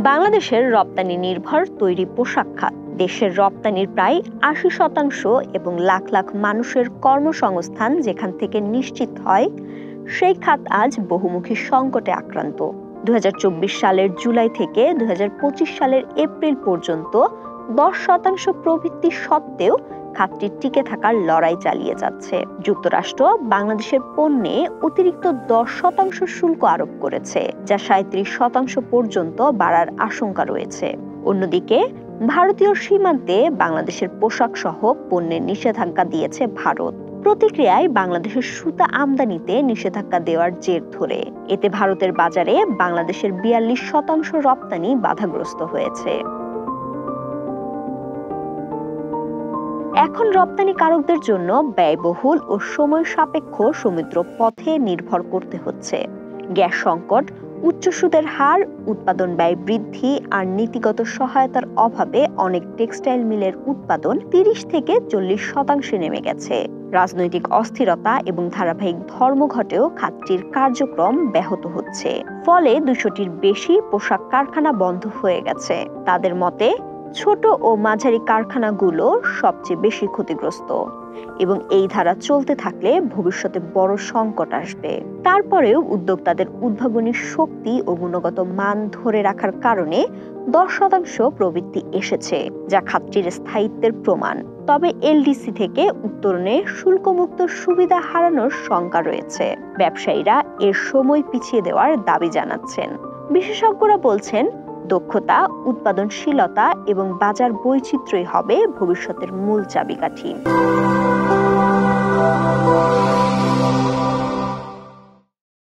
বাংলাদেশের রপ্তানি নির্ভর তৈরি পোশাক খাত দেশের রপ্তানির প্রায় ৮০% এবং লাখ লাখ মানুষের কর্মসংস্থান যেখান থেকে নিশ্চিত হয়, সেই খাত আজ বহুমুখী সংকটে আক্রান্ত। ২০২৪ সালের জুলাই থেকে ২০২৫ সালের এপ্রিল পর্যন্ত ১০% প্রবৃদ্ধি সত্ত্বেও খাতটি টিকে থাকার লড়াই চালিয়ে যাচ্ছে। যুক্তরাষ্ট্র বাংলাদেশের পণ্যে অতিরিক্ত ১০% শুল্ক আরোপ করেছে, যা ৩৭% পর্যন্ত বাড়ার আশঙ্কা রয়েছে। অন্যদিকে ভারতীয় সীমান্তে বাংলাদেশের পোশাক সহ পণ্যের নিষেধাজ্ঞা দিয়েছে ভারত। প্রতিক্রিয়ায় বাংলাদেশের সুতা আমদানিতে নিষেধাজ্ঞা দেওয়ার জের ধরে এতে ভারতের বাজারে বাংলাদেশের ৪২% রপ্তানি বাধাগ্রস্ত হয়েছে। এখন রপ্তানিকারকদের জন্য ব্যয়বহুল ও সময় সাপেক্ষ সমুদ্র পথে নির্ভর করতে হচ্ছে। গ্যাস সংকট, উচ্চ সুদের হার, উৎপাদন ব্যয় বৃদ্ধি আর নীতিগত সহায়তার অভাবে অনেক টেক্সটাইল মিলের উৎপাদন ৩০ থেকে ৪০% নেমে গেছে। রাজনৈতিক অস্থিরতা এবং ধারাবাহিক ধর্মঘটেও খাতটির কার্যক্রম ব্যাহত হচ্ছে। ফলে ২০০টির বেশি পোশাক কারখানা বন্ধ হয়ে গেছে। তাদের মতে ছোট ও মাঝারি কারখানাগুলো সবচেয়ে বেশি ক্ষতিগ্রস্ত এবং এই ধারা চলতে থাকলে ভবিষ্যতে বড় সংকট আসবে। তারপরেও উদ্যোক্তাদের উদ্ভাবনী শক্তি ও গুণগত মান ধরে রাখার কারণে ১০% প্রবৃদ্ধি এসেছে, যা খাতটির স্থায়িত্বের প্রমাণ। তবে এলডিসি থেকে উত্তরণে শুল্কমুক্ত সুবিধা হারানোর শঙ্কা রয়েছে। ব্যবসায়ীরা এর সময় পিছিয়ে দেওয়ার দাবি জানাচ্ছেন। বিশেষজ্ঞরা বলছেন, দক্ষতা, উৎপাদনশীলতা এবং বাজার বৈচিত্র্যই হবে ভবিষ্যতের মূল চাবিকাঠি।